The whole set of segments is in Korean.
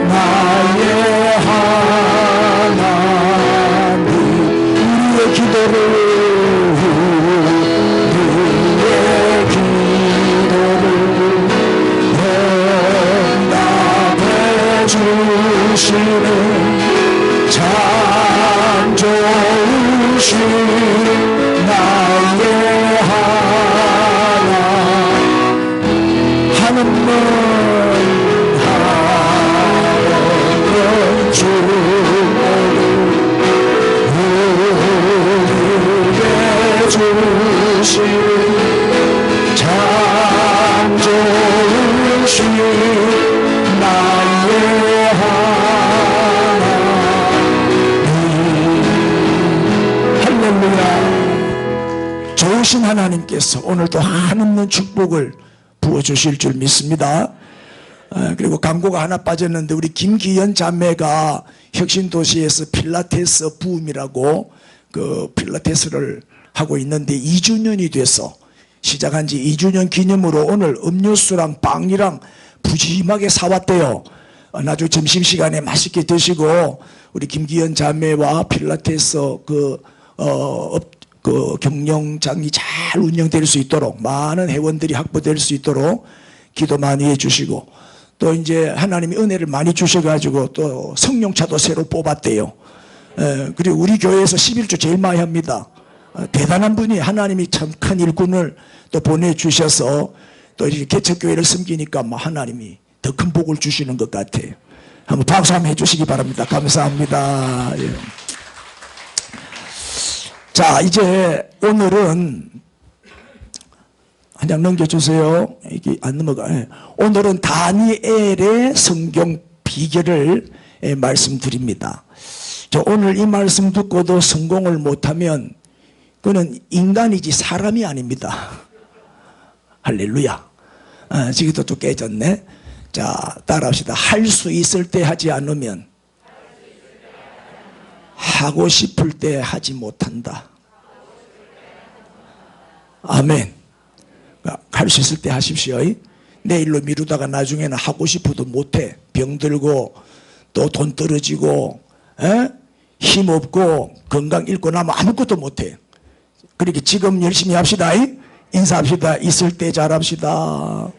나의 하나님, 우리의 기도를 응답해 주시는 참 좋으신 나의 하나님은 주 우리에게 주신 참 좋으신 나의 하나님. 할렐루야. 좋으신 하나님께서 오늘도 한없는 축복을 부어주실 줄 믿습니다. 그리고 광고가 하나 빠졌는데, 우리 김기현 자매가 혁신도시에서 필라테스 부음이라고 그 필라테스를 하고 있는데 2주년이 돼서 시작한 지 2주년 기념으로 오늘 음료수랑 빵이랑 푸짐하게 사왔대요. 나중에 점심시간에 맛있게 드시고 우리 김기현 자매와 필라테스 그 경영장이 잘 운영될 수 있도록, 많은 회원들이 확보될 수 있도록 기도 많이 해주시고, 또 이제 하나님이 은혜를 많이 주셔가지고 또 성령차도 새로 뽑았대요. 그리고 우리 교회에서 11조 제일 많이 합니다. 대단한 분이, 하나님이 참 큰 일꾼을 또 보내주셔서 또 이렇게 개척교회를 섬기니까 뭐 하나님이 더 큰 복을 주시는 것 같아요. 한번 박수 한번 해주시기 바랍니다. 감사합니다. 예. 자, 이제 오늘은 한 장 넘겨주세요. 이게 안 넘어가. 오늘은 다니엘의 성경 비결을 말씀드립니다. 오늘 이 말씀 듣고도 성공을 못하면 그는 인간이지 사람이 아닙니다. 할렐루야. 지금도 또 깨졌네. 자, 따라합시다. 할 수 있을 때 하지 않으면 하고 싶을 때 하지 못한다. 아멘. 할 수 있을 때 하십시오. 내일로 미루다가 나중에는 하고 싶어도 못해. 병들고 또 돈 떨어지고 힘없고 건강 잃고 나면 아무것도 못해. 그렇게 지금 열심히 합시다. 인사합시다. 있을 때 잘합시다.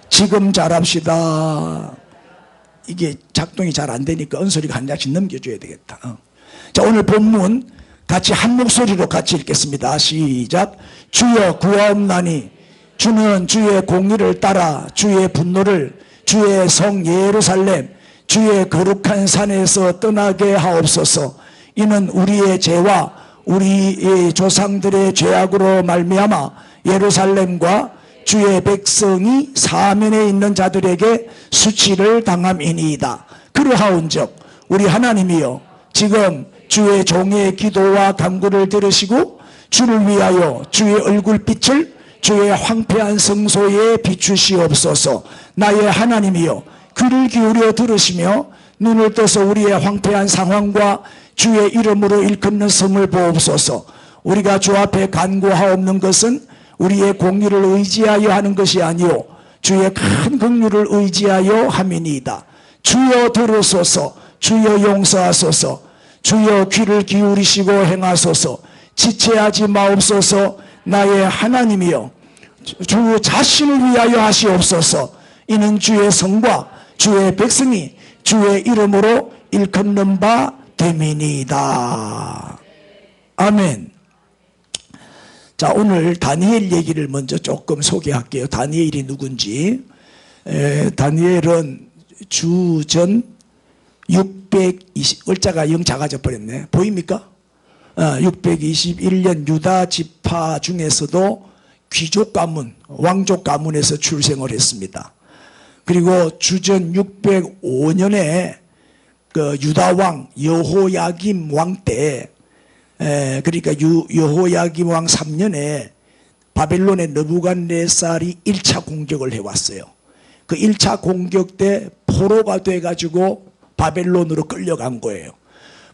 지금 잘합시다. 이게 작동이 잘 안 되니까 은솔이가 한 장씩 넘겨줘야 되겠다. 자, 오늘 본문 같이 한 목소리로 같이 읽겠습니다. 시작. 주여 구하옵나니 주는 주의 공의를 따라 주의 분노를 주의 성 예루살렘 주의 거룩한 산에서 떠나게 하옵소서. 이는 우리의 죄와 우리의 조상들의 죄악으로 말미암아 예루살렘과 주의 백성이 사면에 있는 자들에게 수치를 당함이니이다. 그러하온즉 우리 하나님이여 지금 주의 종의 기도와 간구를 들으시고 주를 위하여 주의 얼굴빛을 주의 황폐한 성소에 비추시옵소서. 나의 하나님이여 귀를 기울여 들으시며 눈을 떠서 우리의 황폐한 상황과 주의 이름으로 일컫는 성을 보옵소서. 우리가 주 앞에 간구하옵는 것은 우리의 공의를 의지하여 하는 것이 아니요 주의 큰 긍휼을 의지하여 함이니이다. 주여 들으소서. 주여 용서하소서. 주여 귀를 기울이시고 행하소서. 지체하지 마옵소서. 나의 하나님이여 주 자신을 위하여 하시옵소서. 이는 주의 성과 주의 백성이 주의 이름으로 일컫는 바 됨이니이다. 아멘. 자, 오늘 다니엘 얘기를 먼저 조금 소개할게요. 다니엘이 누군지. 다니엘은 주전 620, 을자가 영 작아져 버렸네. 보입니까? 621년 유다 지파 중에서도 귀족 가문, 왕족 가문에서 출생을 했습니다. 그리고 주전 605년에 그 유다 왕 여호야김 왕 때, 그러니까 여호야김 왕 3년에 바벨론의 느부갓네살이 1차 공격을 해왔어요. 그 1차 공격 때 포로가 돼가지고 바벨론으로 끌려간 거예요.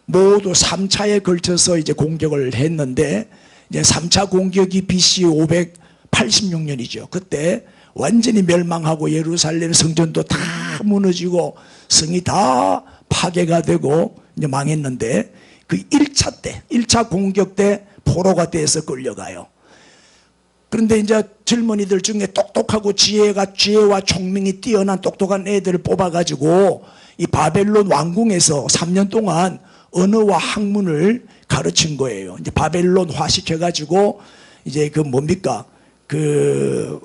모두 3차에 걸쳐서 이제 공격을 했는데, 이제 3차 공격이 BC 586년이죠. 그때 완전히 멸망하고 예루살렘 성전도 다 무너지고 성이 다 파괴가 되고 이제 망했는데 그 1차 때, 1차 공격 때 포로가 돼서 끌려가요. 그런데 이제 젊은이들 중에 똑똑하고 지혜와 총명이 뛰어난 똑똑한 애들을 뽑아가지고 이 바벨론 왕궁에서 3년 동안 언어와 학문을 가르친 거예요. 이제 바벨론화 시켜가지고 이제 그 뭡니까? 그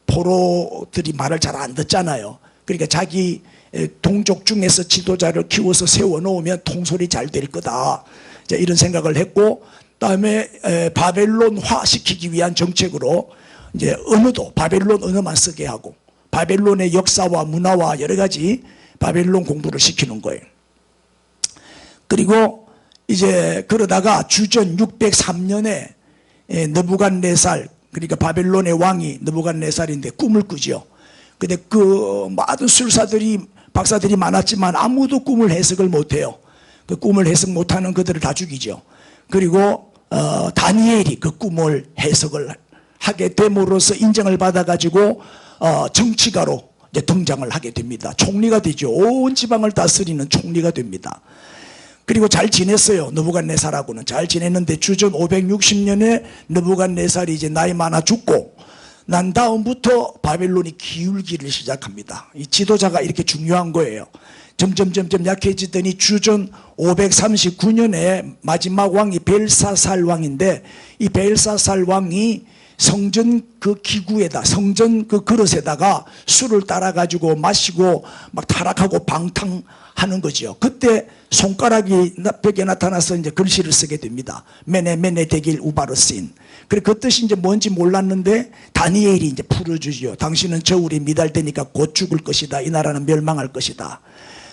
포로들이 말을 잘 안 듣잖아요. 그러니까 자기 동족 중에서 지도자를 키워서 세워놓으면 통솔이 잘 될 거다. 이런 생각을 했고, 그다음에 바벨론화 시키기 위한 정책으로 이제 언어도 바벨론 언어만 쓰게 하고 바벨론의 역사와 문화와 여러 가지 바벨론 공부를 시키는 거예요. 그리고 이제 그러다가 주전 603년에 느부갓네살, 그러니까 바벨론의 왕이 느부갓네살인데 꿈을 꾸죠. 근데 그 많은 술사들이 박사들이 많았지만 아무도 꿈을 해석을 못해요. 그 꿈을 해석 못하는 그들을 다 죽이죠. 그리고 다니엘이 그 꿈을 해석을 하게 됨으로써 인정을 받아가지고 정치가로 이제 등장을 하게 됩니다. 총리가 되죠. 온 지방을 다스리는 총리가 됩니다. 그리고 잘 지냈어요. 느부갓네살하고는 잘 지냈는데 주전 560년에 느부갓네살이 이제 나이 많아 죽고 난 다음부터 바벨론이 기울기를 시작합니다. 이 지도자가 이렇게 중요한 거예요. 점점 약해지더니 주전 539년에 마지막 왕이 벨사살 왕인데 이 벨사살 왕이 성전 그 기구에다 성전 그 그릇에다가 술을 따라가지고 마시고 막 타락하고 방탕하는 거죠. 그때 손가락이 벽에 나타나서 이제 글씨를 쓰게 됩니다. 메네 데길 우바르신. 그래 그 뜻이 이제 뭔지 몰랐는데 다니엘이 이제 풀어주지요. 당신은 저울이 미달되니까 곧 죽을 것이다. 이 나라는 멸망할 것이다.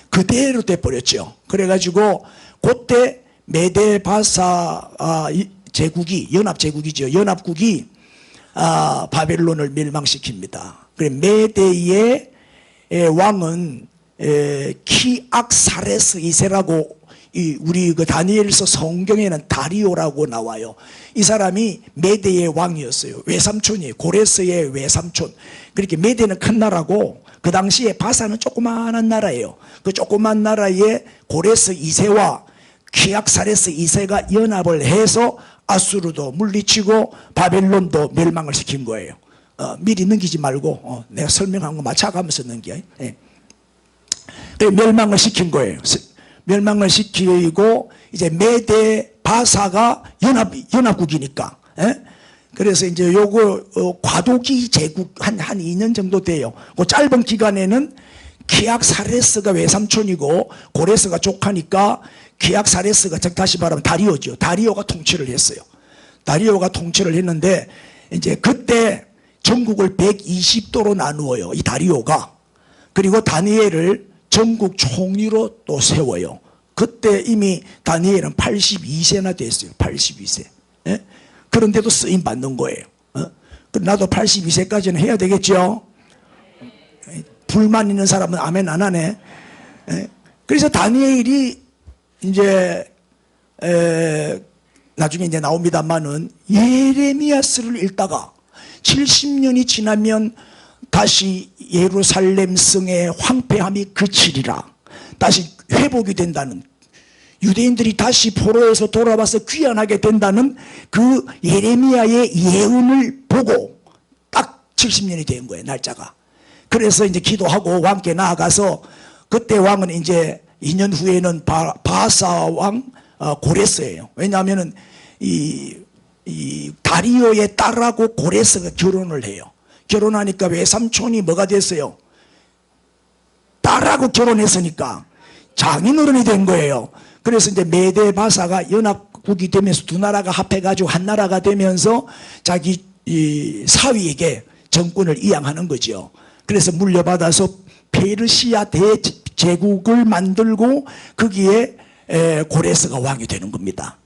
그대로 돼버렸죠. 그래가지고 그때 메데바사 제국이 연합제국이죠. 연합국이 바벨론을 멸망시킵니다. 그래 메데의 왕은 키악사레스 2세라고 우리 그 다니엘서 성경에는 다리오라고 나와요. 이 사람이 메데의 왕이었어요. 외삼촌이에요. 고레스의 외삼촌. 그렇게 메데는 큰 나라고 그 당시에 바사는 조그마한 나라예요. 그 조그만 나라에 고레스 2세와 키악사레스 2세가 연합을 해서 아수르도 물리치고 바벨론도 멸망을 시킨 거예요. 미리 넘기지 말고 내가 설명한 거 맞춰가면서 넘겨. 네. 멸망을 시킨 거예요. 멸망을 시키고 이제 메데 바사가 연합국이니까. 예? 그래서 이제 요거 과도기 제국 한 2년 정도 돼요. 그 짧은 기간에는 키악사레스가 외삼촌이고 고레스가 조카니까 키악사레스가 즉 다시 말하면 다리오죠. 다리오가 통치를 했어요. 다리오가 통치를 했는데 이제 그때 전국을 120도로 나누어요. 이 다리오가. 그리고 다니엘을 전국 총리로 또 세워요. 그때 이미 다니엘은 82세나 됐어요. 82세. 예? 그런데도 쓰임 받는 거예요. 나도 82세까지는 해야 되겠죠. 불만 있는 사람은 아멘 안 하네. 예? 그래서 다니엘이 이제 나중에 이제 나옵니다만은 예레미야서를 읽다가 70년이 지나면 다시 예루살렘 성의 황폐함이 그치리라. 다시 회복이 된다는, 유대인들이 다시 포로에서 돌아와서 귀환하게 된다는 그 예레미야의 예언을 보고 딱 70년이 된 거예요, 날짜가. 그래서 이제 기도하고 왕께 나아가서 그때 왕은 이제 2년 후에는 바사 왕 고레스예요. 왜냐하면은 이 다리오의 딸하고 고레스가 결혼을 해요. 결혼하니까 외삼촌이 뭐가 됐어요? 딸하고 결혼했으니까 장인어른이 된 거예요. 그래서 이제 메데 바사가 연합국이 되면서 두 나라가 합해가지고 한 나라가 되면서 자기 이 사위에게 정권을 이양하는 거죠. 그래서 물려받아서 페르시아 대제국을 만들고 거기에 고레스가 왕이 되는 겁니다.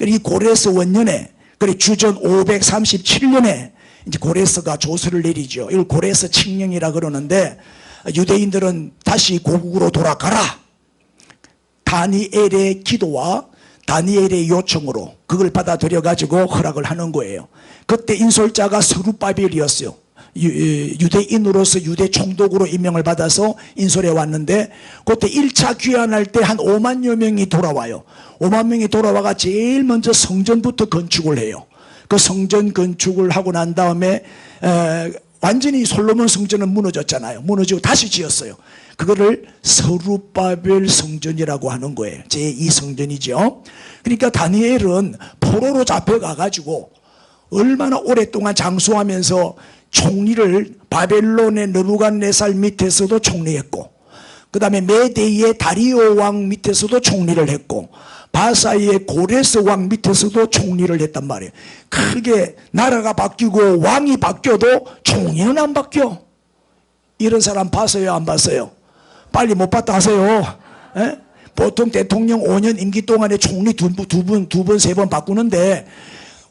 이 고레스 원년에, 그리고 주전 537년에 이제 고레스가 조서를 내리죠. 이걸 고레스 칙령이라 그러는데, 유대인들은 다시 고국으로 돌아가라. 다니엘의 기도와 다니엘의 요청으로 그걸 받아들여 가지고 허락을 하는 거예요. 그때 인솔자가 스룹바벨이었어요. 유대인으로서 유대 총독으로 임명을 받아서 인솔에 왔는데, 그때 1차 귀환할 때 한 5만여 명이 돌아와요. 5만 명이 돌아와가 제일 먼저 성전부터 건축을 해요. 그 성전 건축을 하고 난 다음에 완전히 솔로몬 성전은 무너졌잖아요. 무너지고 다시 지었어요. 그거를 서룹바벨 성전이라고 하는 거예요. 제2성전이죠. 그러니까 다니엘은 포로로 잡혀가가지고 얼마나 오랫동안 장수하면서 총리를 바벨론의 느부갓네살 밑에서도 총리했고, 그 다음에 메대의 다리오 왕 밑에서도 총리를 했고, 바사의 고레스 왕 밑에서도 총리를 했단 말이에요. 크게 나라가 바뀌고 왕이 바뀌어도 총리는 안 바뀌어. 이런 사람 봤어요, 안 봤어요? 빨리 못 봤다 하세요. 에? 보통 대통령 5년 임기 동안에 총리 두 번, 세 번 바꾸는데,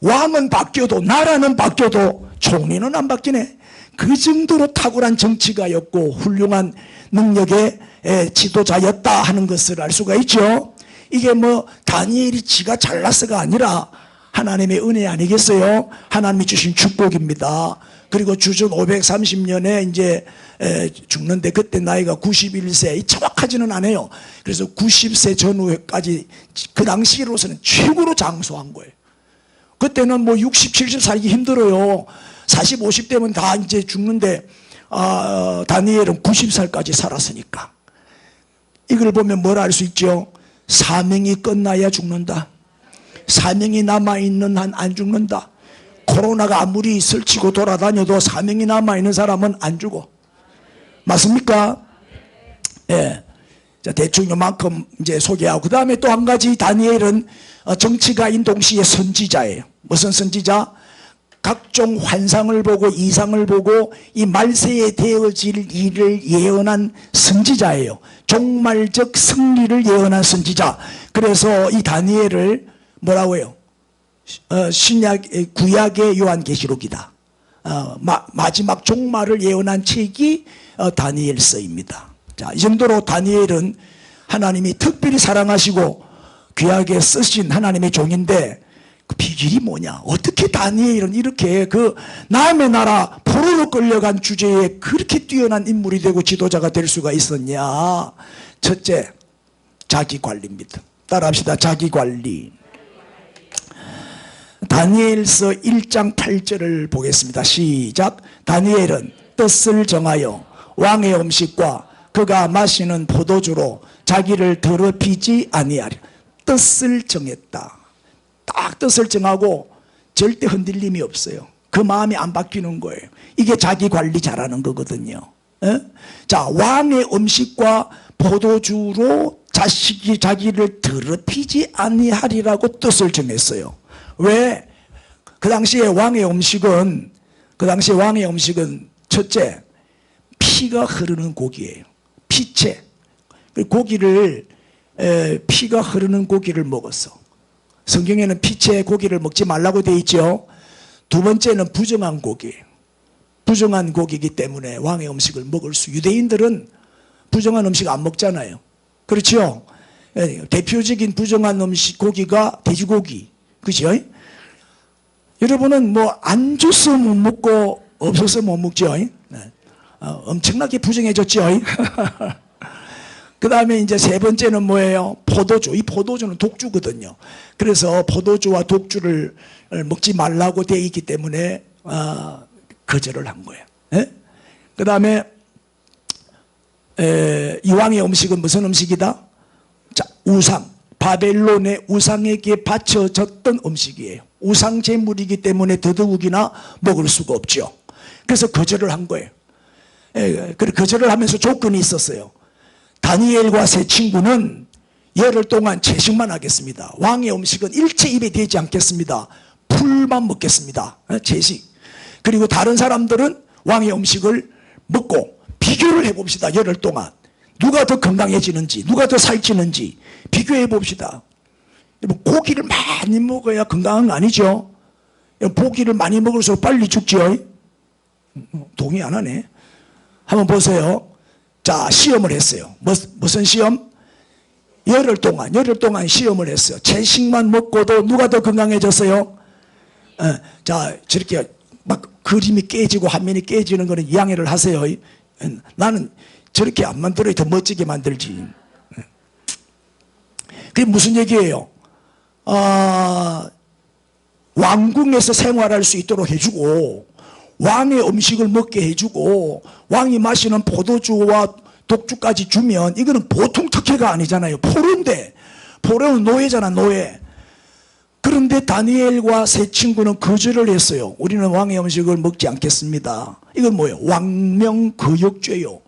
왕은 바뀌어도 나라는 바뀌어도 총리는 안 바뀌네. 그 정도로 탁월한 정치가였고 훌륭한 능력의 지도자였다 하는 것을 알 수가 있죠. 이게 뭐 다니엘이 지가 잘났어가 아니라 하나님의 은혜 아니겠어요? 하나님이 주신 축복입니다. 그리고 주전 530년에 이제 죽는데, 그때 나이가 91세, 정확하지는 않아요. 그래서 90세 전후까지 그 당시로서는 최고로 장수한 거예요. 그때는 뭐 60, 70 살기 힘들어요. 40, 50대면 다 이제 죽는데, 다니엘은 90살까지 살았으니까. 이걸 보면 뭘 알 수 있죠? 사명이 끝나야 죽는다. 사명이 남아있는 한 안 죽는다. 코로나가 아무리 설치고 돌아다녀도 사명이 남아있는 사람은 안 죽어. 맞습니까? 예. 자, 대충 요만큼 이제 소개하고, 그 다음에 또 한 가지, 다니엘은 정치가인 동시에 선지자예요. 무슨 선지자? 각종 환상을 보고 이상을 보고 이 말세에 되어질 일을 예언한 선지자예요. 종말적 승리를 예언한 선지자. 그래서 이 다니엘을 뭐라고 해요? 구약의 요한계시록이다. 마지막 종말을 예언한 책이 다니엘서입니다. 자, 이 정도로 다니엘은 하나님이 특별히 사랑하시고 귀하게 쓰신 하나님의 종인데, 그 비결이 뭐냐? 어떻게 다니엘은 이렇게 그 남의 나라 포로로 끌려간 주제에 그렇게 뛰어난 인물이 되고 지도자가 될 수가 있었냐? 첫째, 자기관리입니다. 따라합시다. 자기관리. 다니엘서 1장 8절을 보겠습니다. 시작. 다니엘은 뜻을 정하여 왕의 음식과 그가 마시는 포도주로 자기를 더럽히지 아니하리. 뜻을 정했다. 딱 뜻을 정하고 절대 흔들림이 없어요. 그 마음이 안 바뀌는 거예요. 이게 자기 관리 잘하는 거거든요. 에? 자, 왕의 음식과 포도주로 자기를 더럽히지 아니하리라고 뜻을 정했어요. 왜? 그 당시에 왕의 음식은 첫째, 피가 흐르는 고기예요. 피채. 고기를 피가 흐르는 고기를 먹었어. 성경에는 피채 고기를 먹지 말라고 되어 있죠. 두 번째는 부정한 고기예요. 부정한 고기이기 때문에 왕의 음식을 먹을 수, 유대인들은 부정한 음식 안 먹잖아요. 그렇죠? 대표적인 부정한 음식 고기가 돼지고기. 그죠? 여러분은 뭐 안 줘서 못 먹고 없어서 못 먹죠? 엄청나게 부정해졌죠? 그 다음에 이제 세 번째는 뭐예요? 포도주. 이 포도주는 독주거든요. 그래서 포도주와 독주를 먹지 말라고 되어 있기 때문에 거절을 한 거예요. 그 다음에 이왕의 음식은 무슨 음식이다? 자, 우상. 바벨론의 우상에게 바쳐졌던 음식이에요. 우상 제물이기 때문에 더더욱이나 먹을 수가 없죠. 그래서 거절을 한 거예요. 그리고 거절을 하면서 조건이 있었어요. 다니엘과 세 친구는 열흘 동안 채식만 하겠습니다. 왕의 음식은 일체 입에 대지 않겠습니다. 풀만 먹겠습니다. 채식. 그리고 다른 사람들은 왕의 음식을 먹고 비교를 해봅시다. 열흘 동안. 누가 더 건강해지는지, 누가 더 살찌는지 비교해 봅시다. 고기를 많이 먹어야 건강한 거 아니죠? 고기를 많이 먹을수록 빨리 죽죠? 동의 안 하네. 한번 보세요. 자, 시험을 했어요. 무슨 시험? 열흘 동안 시험을 했어요. 채식만 먹고도 누가 더 건강해졌어요? 자, 저렇게 막 그림이 깨지고 화면이 깨지는 거는 이해를 하세요. 나는 저렇게 안 만들어야 더 멋지게 만들지. 그게 무슨 얘기예요? 왕궁에서 생활할 수 있도록 해주고 왕의 음식을 먹게 해주고 왕이 마시는 포도주와 독주까지 주면 이거는 보통 특혜가 아니잖아요. 포로인데, 포로는 노예잖아, 노예. 그런데 다니엘과 세 친구는 거절을 했어요. 우리는 왕의 음식을 먹지 않겠습니다. 이건 뭐예요? 왕명거역죄요.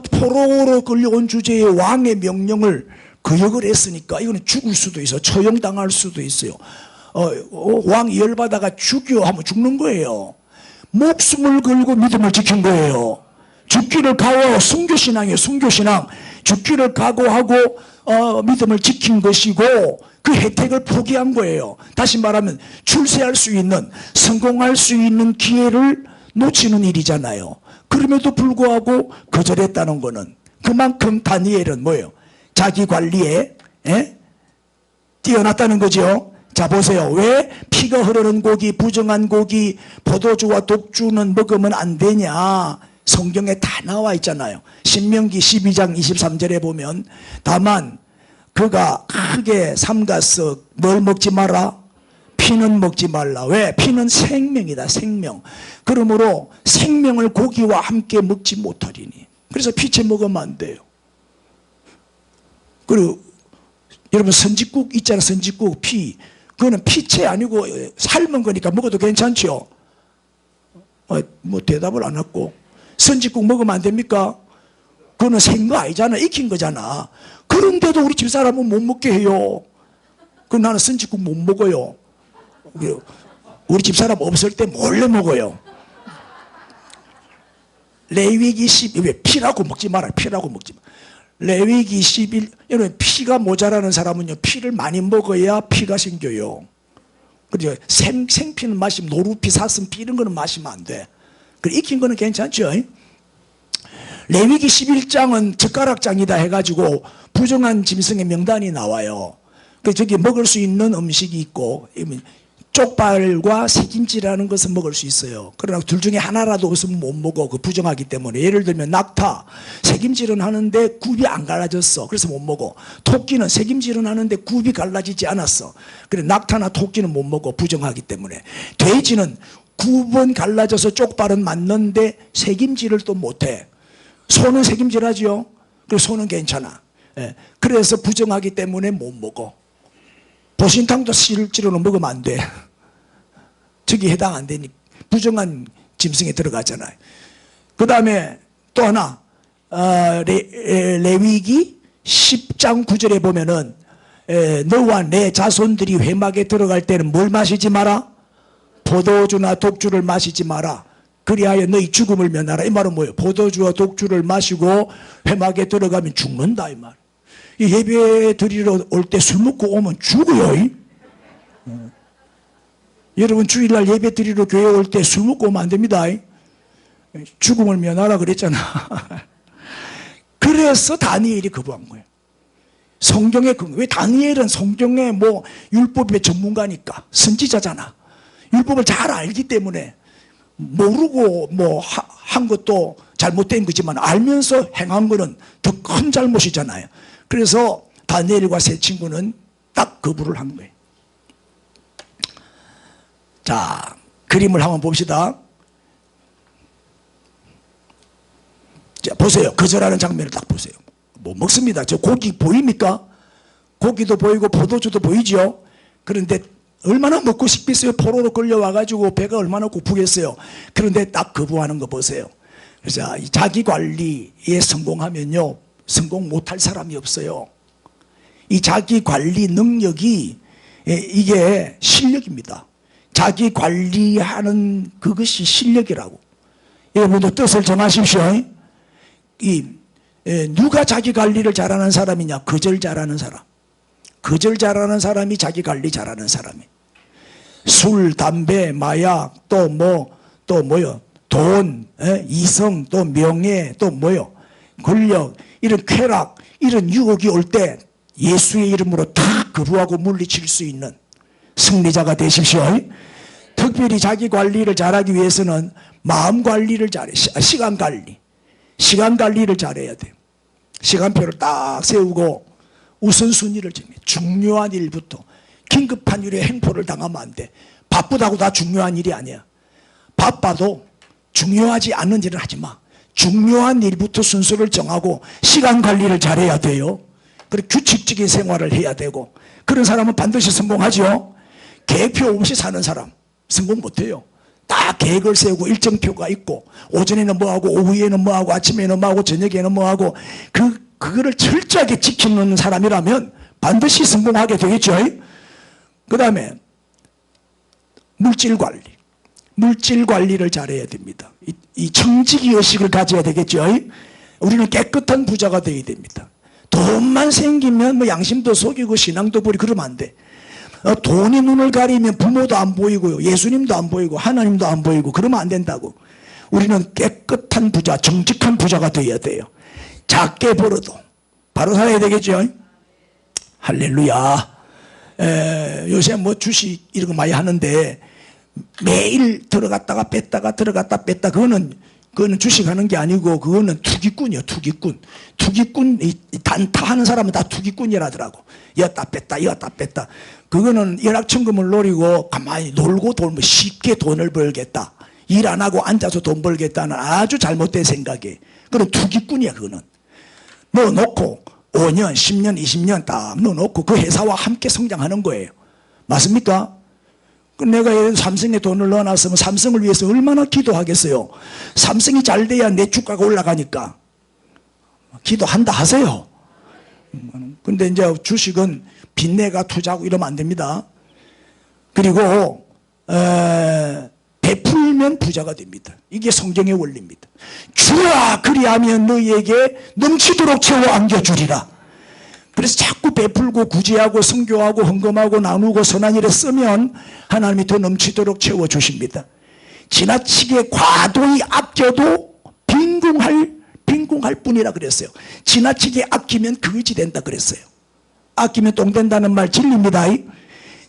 포로로 끌려온 주제에 왕의 명령을 거역을 했으니까 이거는 죽을 수도 있어요. 처형당할 수도 있어요. 왕이 열받아가 죽여 하면 죽는 거예요. 목숨을 걸고 믿음을 지킨 거예요. 죽기를 각오하고, 순교신앙이에요. 순교신앙. 죽기를 각오하고 믿음을 지킨 것이고 그 혜택을 포기한 거예요. 다시 말하면 출세할 수 있는, 성공할 수 있는 기회를 놓치는 일이잖아요. 그럼에도 불구하고 거절했다는 거는 그만큼 다니엘은 뭐예요? 자기 관리에 뛰어났다는 거죠. 자, 보세요. 왜 피가 흐르는 고기, 부정한 고기, 포도주와 독주는 먹으면 안 되냐? 성경에 다 나와 있잖아요. 신명기 12장 23절에 보면 다만 그가 크게 삼가서 뭘 먹지 마라? 피는 먹지 말라. 왜? 피는 생명이다. 생명. 그러므로 생명을 고기와 함께 먹지 못하리니. 그래서 피채 먹으면 안 돼요. 그리고 여러분 선짓국 있잖아. 선짓국 피. 그거는 피채 아니고 삶은 거니까 먹어도 괜찮죠. 뭐 대답을 안 했고. 선짓국 먹으면 안 됩니까? 그거는 생거 아니잖아. 익힌 거잖아. 그런데도 우리 집사람은 못 먹게 해요. 그 나는 선짓국 못 먹어요. 우리 집사람 없을 때 몰래 먹어요. 레위기 12, 왜 피라고 먹지 마라. 피라고 먹지 마라. 레위기 11, 여러분 피가 모자라는 사람은요 피를 많이 먹어야 피가 생겨요. 그죠? 생피는 마시면 노루피, 사슴피 이런 거는 마시면 안 돼. 그래 익힌 거는 괜찮죠. 레위기 11장은 젓가락장이다 해가지고 부정한 짐승의 명단이 나와요. 그 저기 먹을 수 있는 음식이 있고 쪽발과 새김치라는 것은 먹을 수 있어요. 그러나 둘 중에 하나라도 없으면 못 먹어. 그 부정하기 때문에. 예를 들면 낙타, 새김질은 하는데 굽이 안 갈라졌어. 그래서 못 먹어. 토끼는 새김질은 하는데 굽이 갈라지지 않았어. 그래 낙타나 토끼는 못 먹어. 부정하기 때문에. 돼지는 굽은 갈라져서 쪽발은 맞는데 새김질을 또 못해. 소는 새김질하죠. 그래서 소는 괜찮아. 그래서 부정하기 때문에 못 먹어. 보신탕도 실제로는 먹으면 안 돼. 저기 해당 안 되니 부정한 짐승에 들어가잖아요. 그 다음에 또 하나 레위기 10장 9절에 보면은 너와 내 자손들이 회막에 들어갈 때는 뭘 마시지 마라? 포도주나 독주를 마시지 마라. 그리하여 너희 죽음을 면하라. 이 말은 뭐예요? 포도주와 독주를 마시고 회막에 들어가면 죽는다 이 말. 예배 드리러 올 때 술 먹고 오면 죽어요. 여러분 주일날 예배 드리러 교회 올 때 술 먹고 오면 안 됩니다. 죽음을 면하라 그랬잖아. 그래서 다니엘이 거부한 거예요. 성경의 왜 다니엘은 성경의 뭐 율법의 전문가니까 선지자잖아. 율법을 잘 알기 때문에 모르고 뭐 한 것도 잘못된 거지만 알면서 행한 거는 더 큰 잘못이잖아요. 그래서 다니엘과 세 친구는 딱 거부를 한 거예요. 자, 그림을 한번 봅시다. 자, 보세요. 거절하는 장면을 딱 보세요. 뭐 먹습니다. 저 고기 보입니까? 고기도 보이고 포도주도 보이죠? 그런데 얼마나 먹고 싶겠어요? 포로로 끌려와가지고 배가 얼마나 고프겠어요? 그런데 딱 거부하는 거 보세요. 그래서 자기 관리에 성공하면요, 성공 못할 사람이 없어요. 이 자기 관리 능력이 이게 실력입니다. 자기 관리하는 그것이 실력이라고. 여러분도 뜻을 정하십시오. 누가 자기 관리를 잘하는 사람이냐? 거절 잘하는 사람. 거절 잘하는 사람이 자기 관리 잘하는 사람이. 술, 담배, 마약, 또 뭐요? 돈, 이성, 또 명예, 또 뭐요? 권력, 이런 쾌락, 이런 유혹이 올 때 예수의 이름으로 다 거부하고 물리칠 수 있는 승리자가 되십시오. 특별히 자기 관리를 잘하기 위해서는 마음 관리를 잘해. 시간 관리를 잘해야 돼. 시간표를 딱 세우고 우선순위를 정해. 중요한 일부터. 긴급한 일에 행포를 당하면 안 돼. 바쁘다고 다 중요한 일이 아니야. 바빠도 중요하지 않은 일은 하지 마. 중요한 일부터 순서를 정하고 시간 관리를 잘해야 돼요. 그리고 규칙적인 생활을 해야 되고, 그런 사람은 반드시 성공하죠. 계획표 없이 사는 사람 성공 못해요. 다 계획을 세우고 일정표가 있고, 오전에는 뭐하고 오후에는 뭐하고 아침에는 뭐하고 저녁에는 뭐하고, 그거를 철저하게 지키는 사람이라면 반드시 성공하게 되겠죠. 그 다음에 물질 관리를 잘해야 됩니다. 이 청지기 의식을 가져야 되겠죠. 우리는 깨끗한 부자가 되어야 됩니다. 돈만 생기면 뭐 양심도 속이고 신앙도 버리고 그러면 안 돼. 돈이 눈을 가리면 부모도 안 보이고요, 예수님도 안 보이고 하나님도 안 보이고 그러면 안 된다고. 우리는 깨끗한 부자, 정직한 부자가 되어야 돼요. 작게 벌어도 바로 살아야 되겠죠. 할렐루야. 요새 뭐 주식 이런 거 많이 하는데 매일 들어갔다가 뺐다가 들어갔다 뺐다, 그거는 주식하는 게 아니고 그거는 투기꾼이요. 투기꾼 단타하는 사람은 다 투기꾼이라더라고. 이었다 뺐다. 그거는 연락천금을 노리고 가만히 놀고 돌면 쉽게 돈을 벌겠다, 일 안 하고 앉아서 돈 벌겠다는 아주 잘못된 생각이에요. 그건 투기꾼이야. 그거는 넣어놓고 5년 10년 20년 딱 넣어놓고 그 회사와 함께 성장하는 거예요. 맞습니까? 내가 삼성에 돈을 넣어놨으면 삼성을 위해서 얼마나 기도하겠어요. 삼성이 잘 돼야 내 주가가 올라가니까 기도한다 하세요. 근데 이제 주식은 빚내가 투자하고 이러면 안 됩니다. 그리고 베풀면 부자가 됩니다. 이게 성경의 원리입니다. 주라 그리하면 너희에게 넘치도록 채워 안겨주리라. 그래서 자꾸 베풀고 구제하고 선교하고 헌금하고 나누고 선한 일에 쓰면 하나님이 더 넘치도록 채워주십니다. 지나치게 과도히 아껴도 빈궁할 뿐이라 그랬어요. 지나치게 아끼면 거지 된다 그랬어요. 아끼면 똥 된다는 말 진리입니다.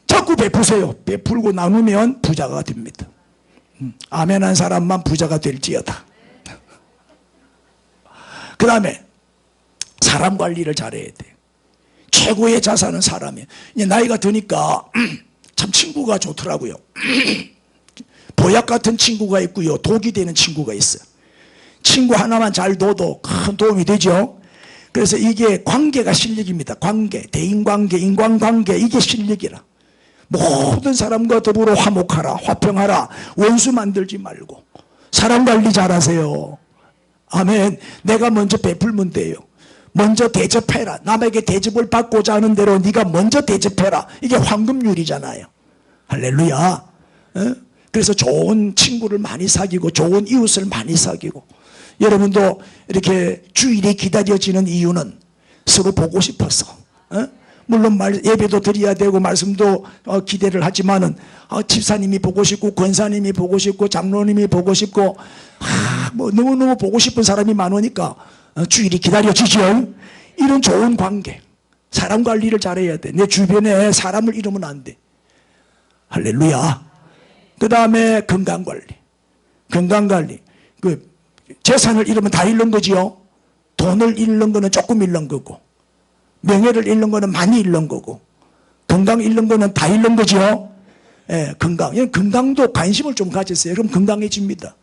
자꾸 베푸세요. 베풀고 나누면 부자가 됩니다. 아멘한 사람만 부자가 될지어다. 그 다음에 사람 관리를 잘해야 돼. 최고의 자산은 사람이에요. 이제 나이가 드니까 참 친구가 좋더라고요. 보약 같은 친구가 있고요, 독이 되는 친구가 있어요. 친구 하나만 잘 둬도 큰 도움이 되죠. 그래서 이게 관계가 실력입니다. 관계, 대인관계, 인간관계, 이게 실력이라. 모든 사람과 더불어 화목하라, 화평하라, 원수 만들지 말고 사람 관리 잘하세요. 아멘. 내가 먼저 베풀면 돼요. 먼저 대접해라. 남에게 대접을 받고자 하는 대로 네가 먼저 대접해라. 이게 황금률이잖아요. 할렐루야. 그래서 좋은 친구를 많이 사귀고 좋은 이웃을 많이 사귀고, 여러분도 이렇게 주일이 기다려지는 이유는 서로 보고 싶어서, 물론 예배도 드려야 되고 말씀도 기대를 하지만은 집사님이 보고 싶고 권사님이 보고 싶고 장로님이 보고 싶고 뭐 너무너무 보고 싶은 사람이 많으니까 주일이 기다려지죠. 이런 좋은 관계, 사람 관리를 잘해야 돼. 내 주변에 사람을 잃으면 안 돼. 할렐루야. 그 다음에 건강관리. 그 재산을 잃으면 다 잃는 거지요. 돈을 잃는 거는 조금 잃는 거고, 명예를 잃는 거는 많이 잃는 거고, 건강 잃는 거는 다 잃는 거지요. 건강도 관심을 좀 가졌어요. 그럼 건강해집니다.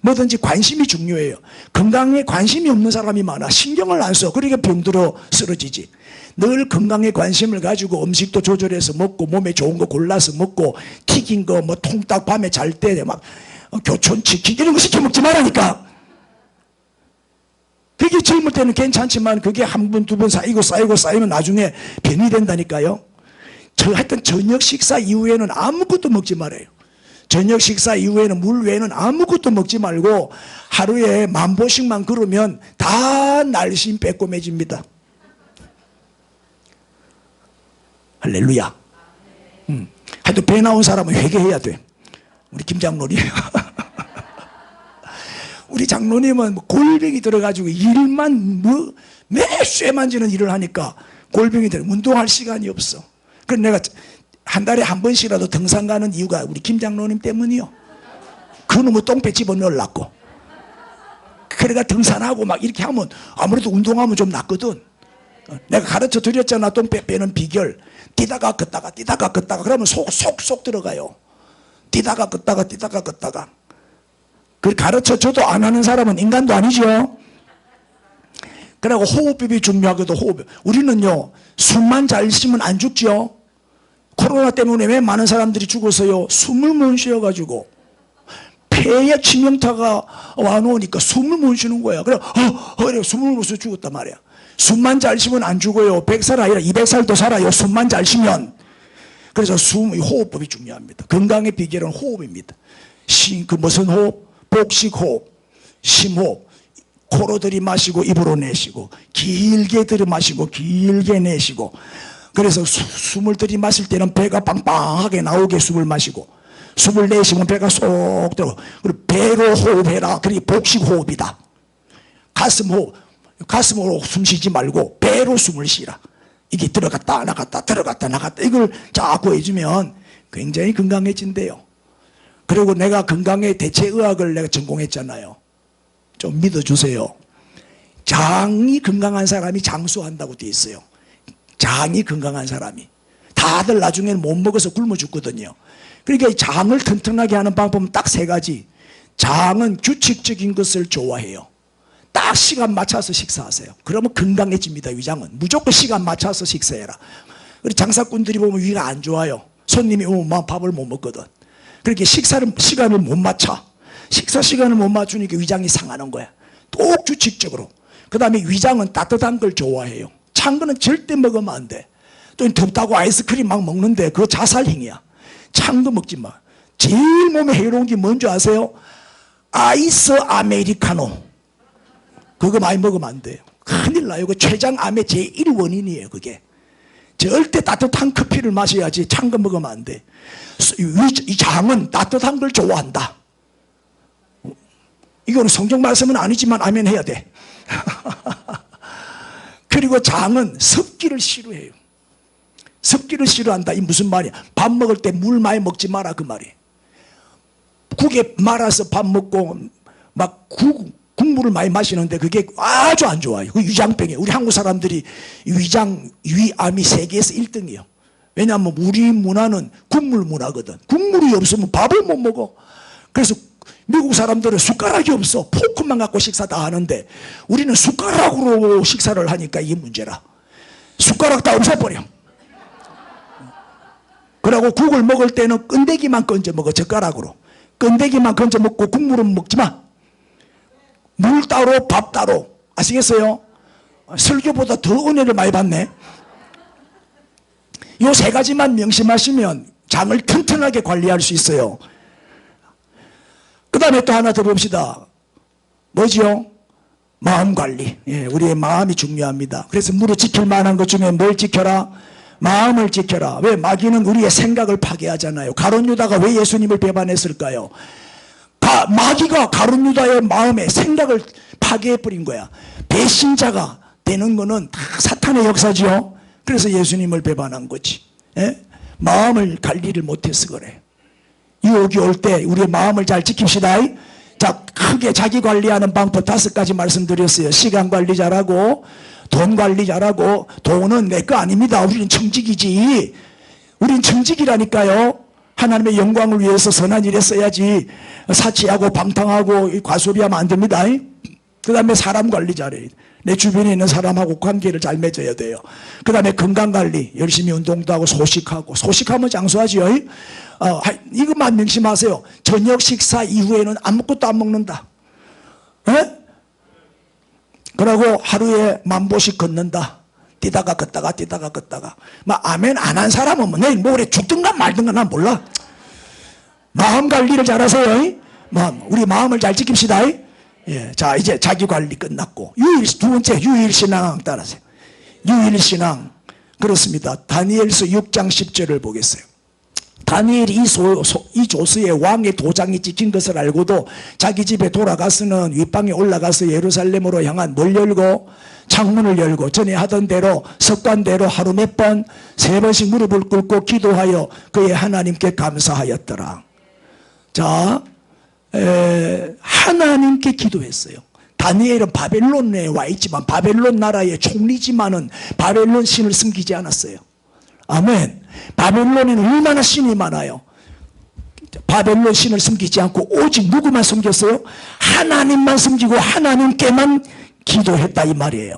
뭐든지 관심이 중요해요. 건강에 관심이 없는 사람이 많아. 신경을 안 써. 그러니까 병들어 쓰러지지. 늘 건강에 관심을 가지고 음식도 조절해서 먹고, 몸에 좋은 거 골라서 먹고, 튀긴 거 뭐 통닭 밤에 잘 때 막 교촌치킨 이런 거 시켜 먹지 말라니까. 그게 젊을 때는 괜찮지만 그게 한 번, 두 번 쌓이면 나중에 병이 된다니까요. 하여튼 저녁 식사 이후에는 아무것도 먹지 말아요. 저녁 식사 이후에는 물 외에는 아무것도 먹지 말고 하루에 10,000보씩만 걸으면 다 날씬 빼꼼해집니다. 할렐루야. 하여튼 배 나온 사람은 회개해야 돼. 우리 김 장로님. 우리 장로님은 골병이 들어가지고 일만 매 쇠 만지는 일을 하니까 골병이 들어. 운동할 시간이 없어. 그래서 내가 한 달에 한 번씩이라도 등산 가는 이유가 우리 김 장로님 때문이요. 그놈의 똥배 집어넣으려고. 그래가 등산하고 막 이렇게 하면 아무래도 운동하면 좀 낫거든. 내가 가르쳐 드렸잖아. 똥배 빼는 비결. 뛰다가 걷다가 뛰다가 걷다가 그러면 쏙 들어가요. 뛰다가 걷다가 뛰다가 걷다가. 그 가르쳐 줘도 안 하는 사람은 인간도 아니죠. 그리고 호흡법이 중요하거든. 호흡. 우리는요 숨만 잘 쉬면 안 죽죠. 코로나 때문에 왜 많은 사람들이 죽었어요? 숨을 못 쉬어가지고 폐에 치명타가 와놓으니까 숨을 못 쉬는 거야. 그래 숨을 못 쉬어 죽었단 말이야. 숨만 잘 쉬면 안 죽어요. 100살 아니라 200살도 살아요. 숨만 잘 쉬면. 그래서 호흡법이 중요합니다. 건강의 비결은 호흡입니다. 그 무슨 호흡? 복식호흡, 심호흡. 코로 들이마시고 입으로 내쉬고 길게 들이마시고 길게 내쉬고. 그래서 숨을 들이마실 때는 배가 빵빵하게 나오게 숨을 마시고 숨을 내쉬면 배가 쏙 들어. 그리고 배로 호흡해라. 그게 복식호흡이다. 가슴으로 숨 쉬지 말고 배로 숨을 쉬라. 이게 들어갔다 나갔다 들어갔다 나갔다 이걸 자꾸 해주면 굉장히 건강해진대요. 그리고 내가 건강의 대체의학을 내가 전공했잖아요. 좀 믿어주세요. 장이 건강한 사람이 장수한다고 돼 있어요. 장이 건강한 사람이. 다들 나중에는 못 먹어서 굶어 죽거든요. 그러니까 장을 튼튼하게 하는 방법은 딱 세 가지. 장은 규칙적인 것을 좋아해요. 딱 시간 맞춰서 식사하세요. 그러면 건강해집니다. 위장은 무조건 시간 맞춰서 식사해라. 우리 장사꾼들이 보면 위가 안 좋아요. 손님이 오면 밥을 못 먹거든. 그렇게 시간을 못 맞춰. 식사 시간을 못 맞추니까 위장이 상하는 거야. 꼭 규칙적으로. 그 다음에 위장은 따뜻한 걸 좋아해요. 찬 거는 절대 먹으면 안 돼. 또 덥다고 아이스크림 막 먹는데 그거 자살행위야. 찬 거 먹지 마. 제일 몸에 해로운 게 뭔지 아세요? 아이스 아메리카노. 그거 많이 먹으면 안 돼요. 큰일 나요. 그 췌장암의 제1 원인이에요. 그게. 절대 따뜻한 커피를 마셔야지 찬 거 먹으면 안 돼. 이 장은 따뜻한 걸 좋아한다. 이거는 성경 말씀은 아니지만 아멘 해야 돼. 그리고 장은 습기를 싫어해요. 습기를 싫어한다. 이 무슨 말이야? 밥 먹을 때 물 많이 먹지 마라 그 말이에요. 국에 말아서 밥 먹고 막 국물을 많이 마시는데 그게 아주 안 좋아요. 그 위장병이에요. 우리 한국 사람들이 위암이 세계에서 1등이에요. 왜냐하면 우리 문화는 국물 문화거든. 국물이 없으면 밥을 못 먹어. 그래서 미국 사람들은 숟가락이 없어. 포크만 갖고 식사 다 하는데 우리는 숟가락으로 식사를 하니까 이게 문제라. 숟가락 다 없애버려. 그리고 국을 먹을 때는 건더기만 건져 먹어. 젓가락으로. 건더기만 건져 먹고 국물은 먹지 마. 물 따로 밥 따로. 아시겠어요? 설교보다 더 은혜를 많이 받네. 이 세 가지만 명심하시면 장을 튼튼하게 관리할 수 있어요. 그 다음에 또 하나 더 봅시다. 뭐지요? 마음 관리. 예, 우리의 마음이 중요합니다. 그래서 무릇 지킬 만한 것 중에 뭘 지켜라? 마음을 지켜라. 왜? 마귀는 우리의 생각을 파괴하잖아요. 가룟 유다가 왜 예수님을 배반했을까요? 마귀가 가룟 유다의 마음에 생각을 파괴해버린 거야. 배신자가 되는 거는 다 사탄의 역사지요. 그래서 예수님을 배반한 거지. 예? 마음을 관리를 못해서 그래. 유혹이 올 때 우리의 마음을 잘 지킵시다. 자, 크게 자기 관리하는 방법 5가지 말씀드렸어요. 시간 관리 잘하고 돈 관리 잘하고. 돈은 내 거 아닙니다. 우리는 청직이지. 우린 청직이라니까요. 하나님의 영광을 위해서 선한 일에 써야지 사치하고 방탕하고 과소비하면 안 됩니다. 그 다음에 사람 관리 잘해. 내 주변에 있는 사람하고 관계를 잘 맺어야 돼요. 그 다음에 건강관리, 열심히 운동도 하고 소식하고. 소식하면 장수하지요. 이것만 명심하세요. 저녁 식사 이후에는 아무것도 안 먹는다. 그러고 하루에 10,000보씩 걷는다. 뛰다가 걷다가 뛰다가 걷다가. 막 아멘 안 한 사람은 내일 모레 죽든가 말든가 난 몰라. 마음 관리를 잘하세요. 우리 마음을 잘 지킵시다. 예, 자, 이제 자기 관리 끝났고. 두 번째, 유일신앙 따라하세요. 유일신앙. 그렇습니다. 다니엘서 6장 10절을 보겠어요. 다니엘이 이 조스의 왕의 도장이 찍힌 것을 알고도 자기 집에 돌아가서는 윗방에 올라가서 예루살렘으로 향한 뭘 열고? 창문을 열고 전에 하던 대로 습관대로 하루 몇 번, 3번씩 무릎을 꿇고 기도하여 그의 하나님께 감사하였더라. 자, 하나님께 기도했어요. 다니엘은 바벨론에 와 있지만 바벨론 나라의 총리지만은 바벨론 신을 섬기지 않았어요. 아멘. 바벨론에는 얼마나 신이 많아요. 바벨론 신을 섬기지 않고 오직 누구만 섬겼어요? 하나님만 섬기고 하나님께만 기도했다 이 말이에요.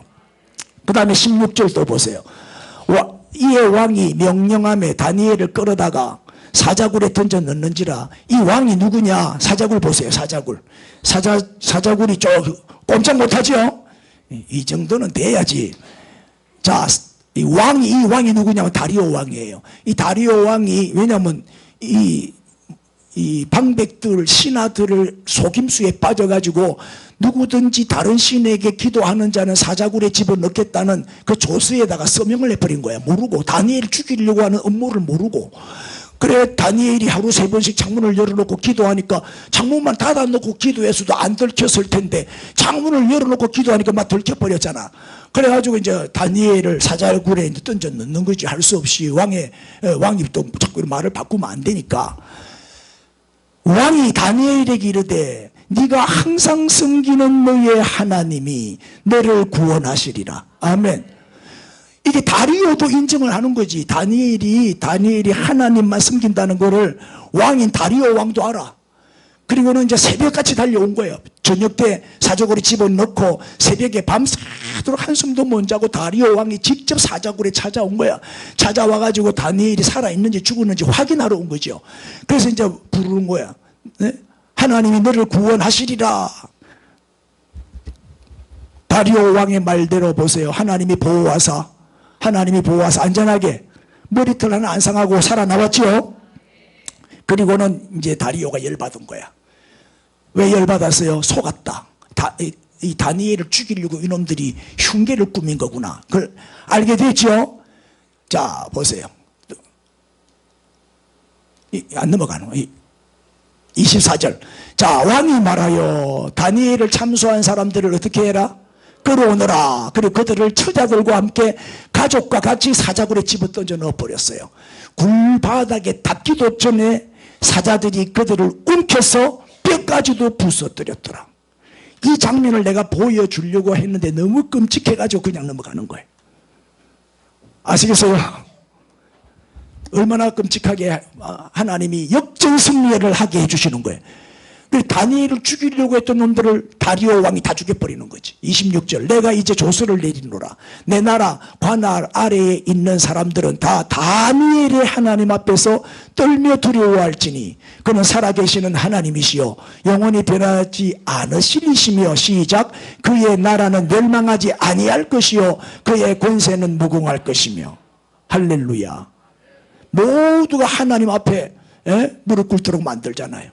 그 다음에 16절 또 보세요. 이에 왕이 명령함에 다니엘을 끌어다가 사자굴에 던져 넣는지라. 이 왕이 누구냐? 사자굴 보세요. 사자굴. 사자굴이 꼼짝 못하죠. 이 정도는 돼야지. 자, 이 왕이 누구냐면 다리오 왕이에요. 이 다리오 왕이, 왜냐면 이 방백들, 신하들을 속임수에 빠져가지고 누구든지 다른 신에게 기도하는 자는 사자굴에 집어넣겠다는 그 조서에다가 서명을 해버린 거야. 모르고. 다니엘을 죽이려고 하는 음모를 모르고. 그래 다니엘이 하루 3번씩 창문을 열어놓고 기도하니까 창문만 닫아놓고 기도했어도 안 들켰을 텐데 창문을 열어놓고 기도하니까 막 들켜버렸잖아. 그래가지고 이제 다니엘을 사자굴에 이제 던져 넣는 거지. 할 수 없이 왕이 또 자꾸 말을 바꾸면 안 되니까. 왕이 다니엘에게 이르되 네가 항상 섬기는 너의 하나님이 너를 구원하시리라. 아멘. 이게 다리오도 인정을 하는 거지. 다니엘이 하나님만 섬긴다는 거를 왕인 다리오 왕도 알아. 그리고는 이제 새벽같이 달려온 거예요. 저녁 때 사자굴에 집어넣고 새벽에 밤새도록 한숨도 못 자고 다리오 왕이 직접 사자굴에 찾아온 거야. 찾아와가지고 다니엘이 살아있는지 죽었는지 확인하러 온 거죠. 그래서 이제 부르는 거야. 네? 하나님이 너를 구원하시리라. 다리오 왕의 말대로 보세요. 하나님이 보호하사 안전하게 머리털 하나 안 상하고 살아나왔지요. 그리고는 이제 다리오가 열받은 거야. 왜 열받았어요? 속았다. 이 다니엘을 죽이려고 이놈들이 흉계를 꾸민 거구나. 그걸 알게 됐죠. 자 보세요. 안 넘어가는 24절. 자 왕이 말하여 다니엘을 참소한 사람들을 어떻게 해라? 끌어오너라. 그리고 그들을 처자들과 함께 가족과 같이 사자굴에 집어던져 넣어버렸어요. 굴바닥에 닿기도 전에 사자들이 그들을 움켜서 뼈까지도 부숴뜨렸더라. 이 장면을 내가 보여주려고 했는데 너무 끔찍해가지고 그냥 넘어가는 거예요. 아시겠어요? 얼마나 끔찍하게 하나님이 역전승리를 하게 해주시는 거예요. 다니엘을 죽이려고 했던 놈들을 다리오 왕이 다 죽여버리는 거지. 26절. 내가 이제 조서를 내리노라. 내 나라 관할 아래에 있는 사람들은 다 다니엘의 하나님 앞에서 떨며 두려워할지니 그는 살아계시는 하나님이시요 영원히 변하지 않으시리시며 시작. 그의 나라는 멸망하지 아니할 것이요 그의 권세는 무궁할 것이며. 할렐루야. 모두가 하나님 앞에 무릎 꿇도록 만들잖아요.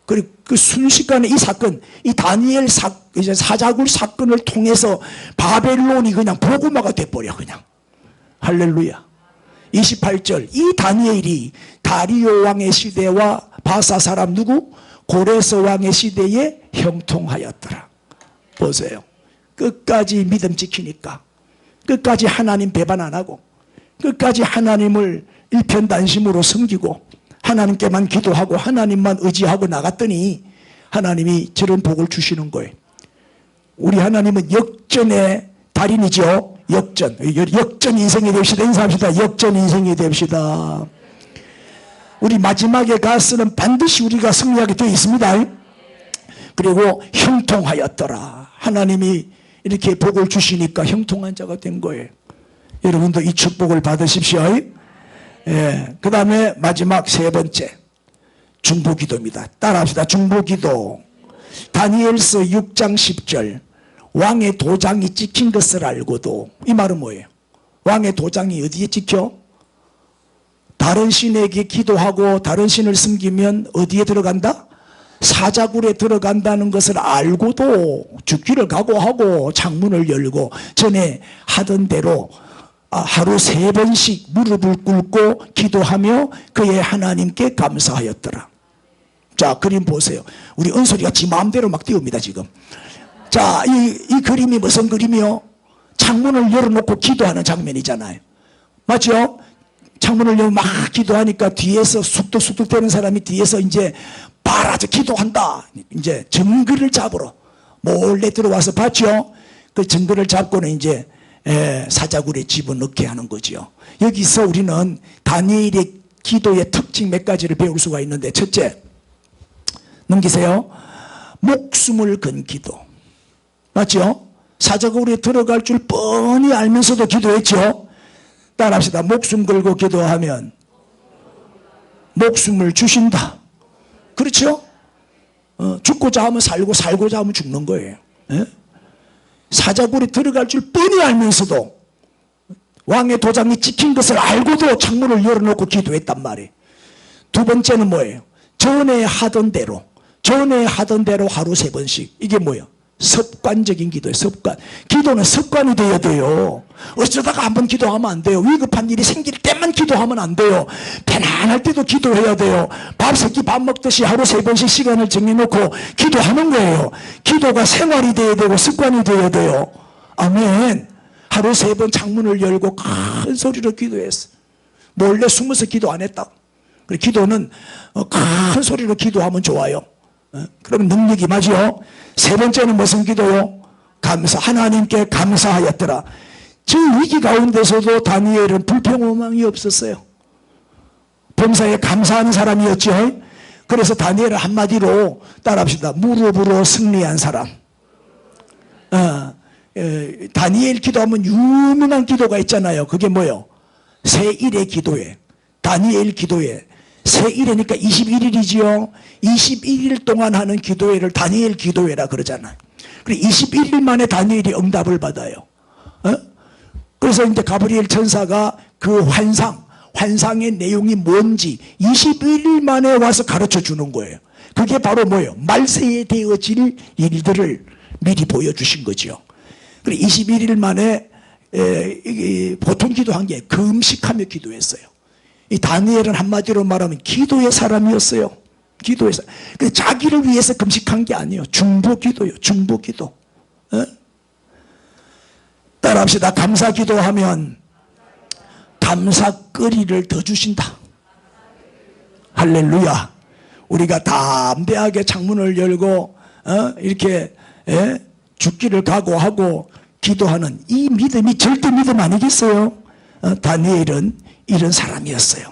그리고 그 순식간에 이 사건, 이 다니엘 이제 사자굴 사건을 통해서 바벨론이 그냥 보고마가 돼버려 그냥. 할렐루야. 28절. 이 다니엘이 다리오 왕의 시대와 바사 사람 누구? 고레스 왕의 시대에 형통하였더라. 보세요. 끝까지 믿음 지키니까, 끝까지 하나님 배반 안 하고, 끝까지 하나님을 일편단심으로 섬기고 하나님께만 기도하고 하나님만 의지하고 나갔더니 하나님이 저런 복을 주시는 거예요. 우리 하나님은 역전의 달인이죠. 역전 인생이 됩시다. 인사합시다. 역전 인생이 됩시다. 우리 마지막에 가서는 반드시 우리가 승리하게 되어 있습니다. 그리고 형통하였더라. 하나님이 이렇게 복을 주시니까 형통한 자가 된 거예요. 여러분도 이 축복을 받으십시오. 예, 그 다음에 마지막 3번째 중보기도입니다. 따라합시다. 중보기도. 다니엘서 6장 10절. 왕의 도장이 찍힌 것을 알고도. 이 말은 뭐예요? 왕의 도장이 어디에 찍혀? 다른 신에게 기도하고 다른 신을 섬기면 어디에 들어간다? 사자굴에 들어간다는 것을 알고도 죽기를 각오하고 창문을 열고 전에 하던 대로 하루 3번씩 무릎을 꿇고 기도하며 그의 하나님께 감사하였더라. 자, 그림 보세요. 우리 은솔이가 지 마음대로 막 띄웁니다 지금. 자, 이 그림이 무슨 그림이요? 창문을 열어놓고 기도하는 장면이잖아요. 맞죠? 창문을 열고 막 기도하니까 뒤에서 숙득숙득 되는 사람이 뒤에서 이제 봐라, 저 기도한다. 이제 증거를 잡으러 몰래 들어와서 봤죠? 그 증거를 잡고는 이제 사자굴에 집어넣게 하는 거죠. 여기서 우리는 다니엘의 기도의 특징 몇 가지를 배울 수가 있는데, 첫째, 넘기세요. 목숨을 건 기도. 맞죠? 사자굴에 들어갈 줄 뻔히 알면서도 기도했죠. 따라합시다. 목숨 걸고 기도하면 목숨을 주신다. 그렇죠? 죽고자 하면 살고 살고자 하면 죽는 거예요. 예? 사자굴에 들어갈 줄 뻔히 알면서도 왕의 도장이 찍힌 것을 알고도 창문을 열어놓고 기도했단 말이에요. 두 번째는 뭐예요? 전에 하던 대로 하루 3번씩. 이게 뭐예요? 습관적인 기도예요. 습관. 기도는 습관이 되어야 돼요. 어쩌다가 한번 기도하면 안 돼요. 위급한 일이 생길 때만 기도하면 안 돼요. 편안할 때도 기도해야 돼요. 밥 새끼 밥 먹듯이 하루 3번씩 시간을 정해놓고 기도하는 거예요. 기도가 생활이 되어야 되고 습관이 되어야 돼요. 아멘. 하루 3번 창문을 열고 큰 소리로 기도했어. 몰래 숨어서 기도 안 했다. 그래, 기도는 큰 소리로 기도하면 좋아요. 그러면 능력이 맞죠. 세 번째는 무슨 기도요? 감사. 하나님께 감사하였더라. 저 위기 가운데서도 다니엘은 불평호망이 없었어요. 범사에 감사하는 사람이었죠. 그래서 다니엘은 한마디로 따라합시다. 무릎으로 승리한 사람. 다니엘 기도하면 유명한 기도가 있잖아요. 그게 뭐요? 새1의 기도회. 다니엘 기도회. 새1회니까 21일이지요. 21일 동안 하는 기도회를 다니엘 기도회라 그러잖아요. 그리고 21일 만에 다니엘이 응답을 받아요. 그래서 이제 가브리엘 천사가 그 환상의 내용이 뭔지 21일 만에 와서 가르쳐 주는 거예요. 그게 바로 뭐예요? 말세에 되어질 일들을 미리 보여주신 거죠. 그리고 21일 만에 보통 기도한 게 금식하며 기도했어요. 이 다니엘은 한마디로 말하면 기도의 사람이었어요. 기도의 사람. 자기를 위해서 금식한 게 아니에요. 중보기도요. 중보기도. 따라합시다. 감사기도하면 감사거리를 더 주신다. 할렐루야. 우리가 담대하게 창문을 열고 이렇게 죽기를 각오하고 기도하는 이 믿음이 절대 믿음 아니겠어요? 다니엘은 이런 사람이었어요.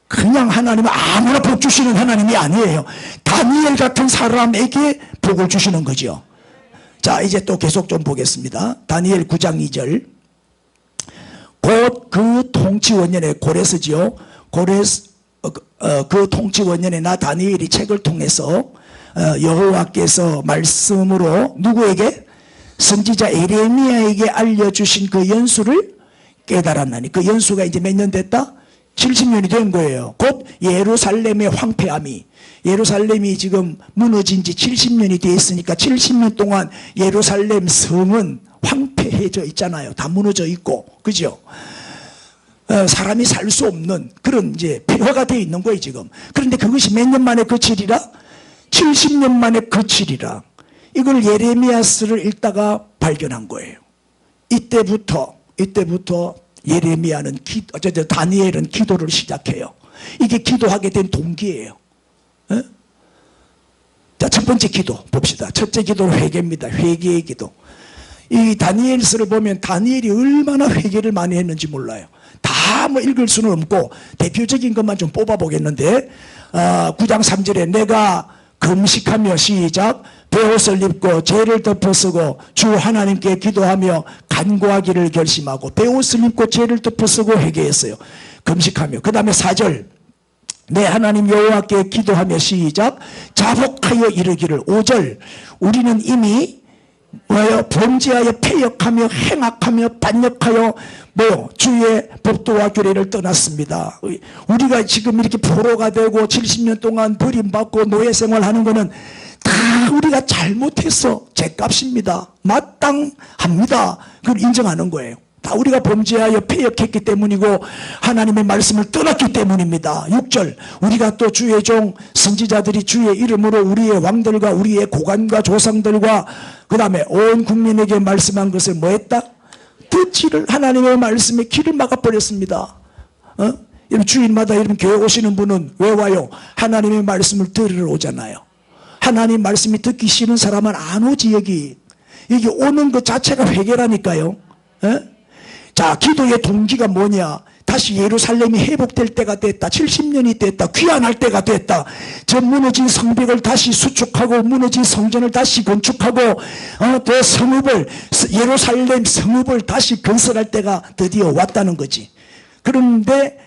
그냥 하나님은 아무나 복 주시는 하나님이 아니에요. 다니엘 같은 사람에게 복을 주시는 거죠. 자, 이제 또 계속 좀 보겠습니다. 다니엘 9장 2절. 곧 그 통치원년에 고레스지요. 그 통치원년에 나 다니엘이 책을 통해서 여호와께서 말씀으로 누구에게? 선지자 에레미야에게 알려주신 그 연수를 깨달았나니. 그 연수가 이제 몇 년 됐다? 70년이 된 거예요. 곧 예루살렘의 황폐함이, 예루살렘이 지금 무너진 지 70년이 돼 있으니까 70년 동안 예루살렘 성은 황폐해져 있잖아요. 다 무너져 있고, 그죠? 사람이 살 수 없는 그런 이제 폐허가 되어 있는 거예요, 지금. 그런데 그것이 몇 년 만에 그치리라? 70년 만에 그치리라. 이걸 예레미야서를 읽다가 발견한 거예요. 이때부터 예레미야는 다니엘은 기도를 시작해요. 이게 기도하게 된 동기예요. 자, 첫 번째 기도 봅시다. 첫째 기도는 회개입니다. 회개의 기도. 이 다니엘서를 보면 다니엘이 얼마나 회개를 많이 했는지 몰라요. 다 뭐 읽을 수는 없고 대표적인 것만 좀 뽑아 보겠는데 9장 3절에 내가 금식하며 시작 베옷을 입고 죄를 덮어쓰고 주 하나님께 기도하며 간구하기를 결심하고 베옷을 입고 죄를 덮어쓰고 회개했어요. 금식하며. 그 다음에 4절 내 하나님 여호와께 기도하며 시작 자복하여 이르기를. 5절 우리는 이미 뭐요? 범죄하여 패역하며 행악하며 반역하여 뭐요? 주의 법도와 규례를 떠났습니다. 우리가 지금 이렇게 포로가 되고 70년 동안 버림받고 노예생활하는 거는 다 우리가 잘못해서 죄값입니다. 마땅합니다. 그걸 인정하는 거예요. 다 우리가 범죄하여 패역했기 때문이고 하나님의 말씀을 떠났기 때문입니다. 6절 우리가 또 주의 종 선지자들이 주의 이름으로 우리의 왕들과 우리의 고관과 조상들과 그 다음에 온 국민에게 말씀한 것을 뭐 했다? 듣지를 하나님의 말씀에 길을 막아버렸습니다. 여러분 주일마다 여러분 교회 오시는 분은 왜 와요? 하나님의 말씀을 들으러 오잖아요. 하나님 말씀이 듣기 싫은 사람은 안 오지. 여기 오는 것 자체가 회개라니까요. 자, 기도의 동기가 뭐냐? 다시 예루살렘이 회복될 때가 됐다. 70년이 됐다. 귀환할 때가 됐다. 저 무너진 성벽을 다시 수축하고 무너진 성전을 다시 건축하고 또 성읍을, 예루살렘 성읍을 다시 건설할 때가 드디어 왔다는 거지. 그런데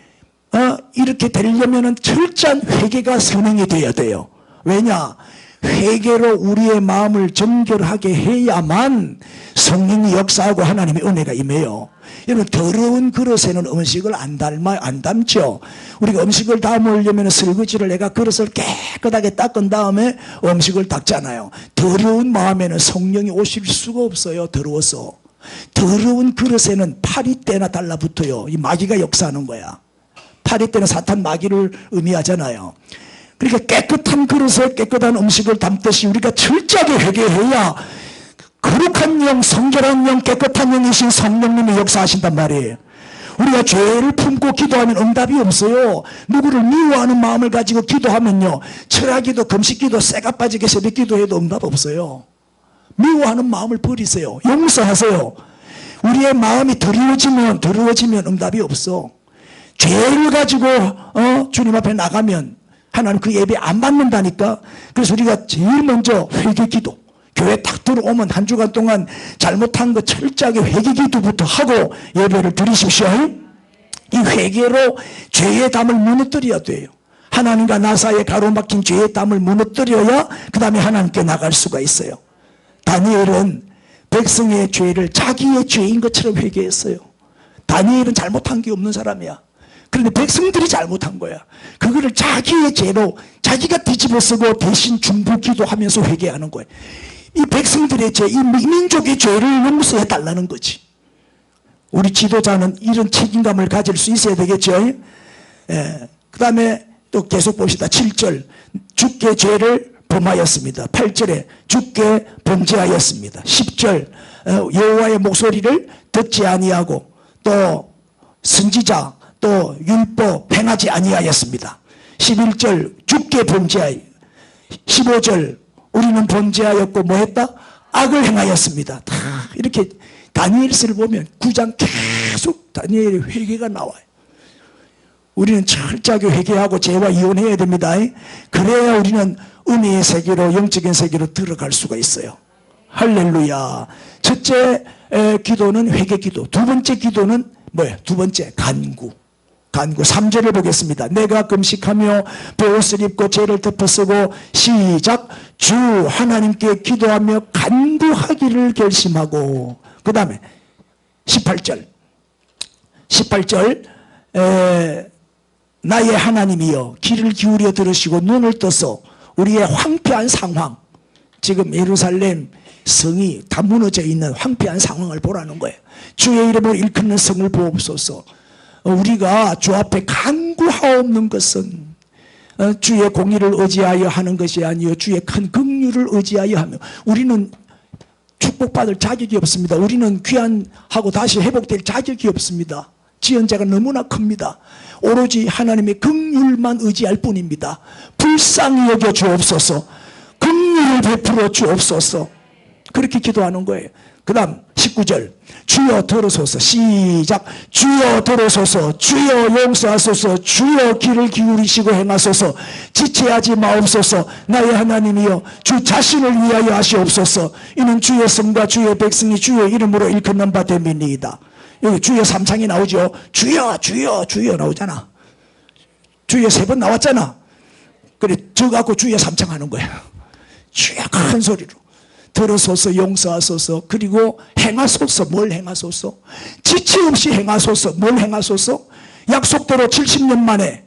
이렇게 되려면 철저한 회개가 선행이 되어야 돼요. 왜냐? 회개로 우리의 마음을 정결하게 해야만 성령이 역사하고 하나님의 은혜가 임해요. 여러분 더러운 그릇에는 음식을 안 담죠. 우리가 음식을 담으려면 설거지를 내가 그릇을 깨끗하게 닦은 다음에 음식을 닦잖아요. 더러운 마음에는 성령이 오실 수가 없어요. 더러워서. 더러운 그릇에는 파리떼나 달라붙어요. 이 마귀가 역사하는 거야. 파리떼는 사탄 마귀를 의미하잖아요. 그러니까 깨끗한 그릇에 깨끗한 음식을 담듯이 우리가 철저하게 회개해야 거룩한 영, 성결한 영, 깨끗한 영이신 성령님이 역사하신단 말이에요. 우리가 죄를 품고 기도하면 응답이 없어요. 누구를 미워하는 마음을 가지고 기도하면요, 철학기도, 금식기도, 쇠가 빠지게 새벽기도해도 응답 없어요. 미워하는 마음을 버리세요. 용서하세요. 우리의 마음이 더러워지면 응답이 없어. 죄를 가지고 주님 앞에 나가면 하나님 그 예배 안 받는다니까. 그래서 우리가 제일 먼저 회개기도, 교회 딱 들어오면 한 주간 동안 잘못한 거 철저하게 회개기도부터 하고 예배를 드리십시오. 이 회개로 죄의 담을 무너뜨려야 돼요. 하나님과 나 사이에 가로막힌 죄의 담을 무너뜨려야 그 다음에 하나님께 나갈 수가 있어요. 다니엘은 백성의 죄를 자기의 죄인 것처럼 회개했어요. 다니엘은 잘못한 게 없는 사람이야. 그런데 백성들이 잘못한 거야. 그거를 자기의 죄로 자기가 뒤집어 쓰고 대신 중보기도하면서 회개하는 거예요. 이 백성들의 죄, 이 민족의 죄를 용서해 달라는 거지. 우리 지도자는 이런 책임감을 가질 수 있어야 되겠죠. 그 다음에 또 계속 봅시다. 7절 주께 죄를 범하였습니다. 8절에 주께 범죄하였습니다. 10절 여호와의 목소리를 듣지 아니하고 또 선지자 또 율법 행하지 아니하였습니다. 11절 주께 범죄하여, 15절 우리는 범죄하였고 뭐했다? 악을 행하였습니다. 다 이렇게 다니엘서를 보면 9장 계속 다니엘의 회개가 나와요. 우리는 철저하게 회개하고 죄와 이혼해야 됩니다. 그래야 우리는 은혜의 세계로, 영적인 세계로 들어갈 수가 있어요. 할렐루야. 첫째 기도는 회개기도. 두 번째 기도는 뭐예요? 두 번째 간구. 3절을 보겠습니다. 내가 금식하며 베옷을 입고 죄를 덮어쓰고 시작. 주 하나님께 기도하며 간구하기를 결심하고. 그 다음에 18절 나의 하나님이여 귀를 기울여 들으시고 눈을 떠서 우리의 황폐한 상황, 지금 예루살렘 성이 다 무너져 있는 황폐한 상황을 보라는 거예요. 주의 이름으로 일컫는 성을 보옵소서. 우리가 주 앞에 간구하옵는 것은 주의 공의를 의지하여 하는 것이 아니요 주의 큰 긍휼을 의지하여 하며. 우리는 축복받을 자격이 없습니다. 우리는 귀환하고 다시 회복될 자격이 없습니다. 지연자가 너무나 큽니다. 오로지 하나님의 긍휼만 의지할 뿐입니다. 불쌍히 여겨 주옵소서. 긍휼을 베풀어 주옵소서. 그렇게 기도하는 거예요. 그 다음 19절 주여 들으소서. 시작. 주여 들으소서. 주여 용서하소서. 주여 귀를 기울이시고 행하소서. 지체하지 마옵소서. 나의 하나님이여 주 자신을 위하여 하시옵소서. 이는 주의 성과 주의 백성이 주의 이름으로 일컫는 바 됨이니이다. 여기 주여 3창이 나오죠. 주여 주여 주여 나오잖아. 주여 3번 나왔잖아. 그래 저 갖고 주여 3창 하는 거야. 주여 큰 소리로 들어서서 용서하소서. 그리고 행하소서. 뭘 행하소서? 지체 없이 행하소서. 뭘 행하소서? 약속대로 70년 만에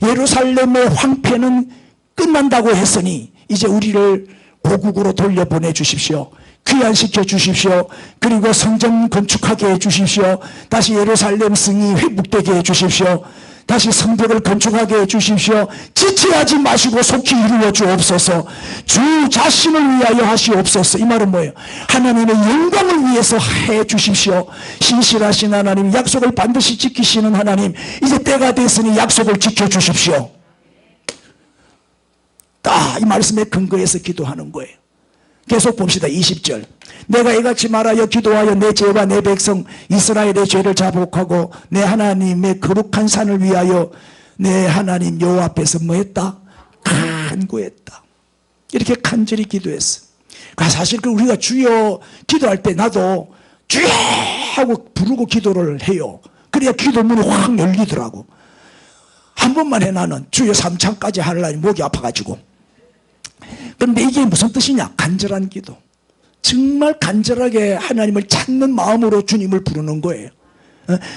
예루살렘의 황폐는 끝난다고 했으니 이제 우리를 고국으로 돌려보내 주십시오. 귀환시켜 주십시오. 그리고 성전 건축하게 해 주십시오. 다시 예루살렘 성이 회복되게 해 주십시오. 다시 성벽을 건축하게 해주십시오. 지체하지 마시고 속히 이루어 주옵소서. 주 자신을 위하여 하시옵소서. 이 말은 뭐예요? 하나님의 영광을 위해서 해 주십시오. 신실하신 하나님, 약속을 반드시 지키시는 하나님, 이제 때가 됐으니 약속을 지켜주십시오. 딱 이 말씀에 근거해서 기도하는 거예요. 계속 봅시다. 20절. 내가 이같이 말하여 기도하여 내 죄와 내 백성 이스라엘의 죄를 자복하고 내 하나님의 거룩한 산을 위하여 내 하나님 여호와 앞에서 뭐 했다? 간구했다. 이렇게 간절히 기도했어. 사실 우리가 주여 기도할 때 나도 주여 하고 부르고 기도를 해요. 그래야 기도문이 확 열리더라고. 한 번만 해. 나는 주여 3창까지 하려니 목이 아파가지고. 그런데 이게 무슨 뜻이냐? 간절한 기도. 정말 간절하게 하나님을 찾는 마음으로 주님을 부르는 거예요.